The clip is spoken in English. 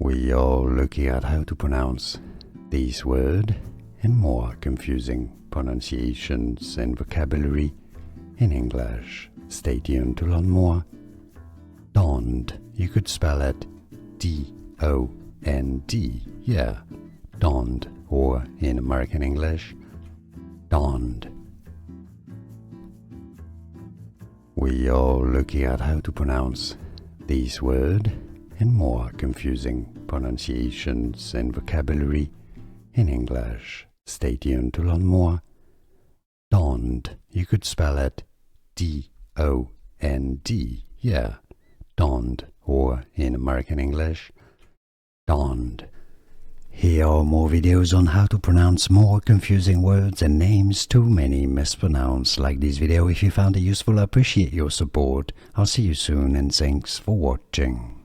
We are looking at how to pronounce these words and more confusing pronunciations and vocabulary in English. Stay tuned to learn more. Dond, you could spell it D-O-N-D, yeah, dond, or in American English, dond. We are looking at how to pronounce these words and more confusing pronunciations and vocabulary in English. Stay tuned to learn more. Dond, you could spell it D-O-N-D, yeah, dond, or in American English, dond. Here are more videos on how to pronounce more confusing words and names too many mispronounced. Like this video if you found it useful. I appreciate your support. I'll see you soon and thanks for watching.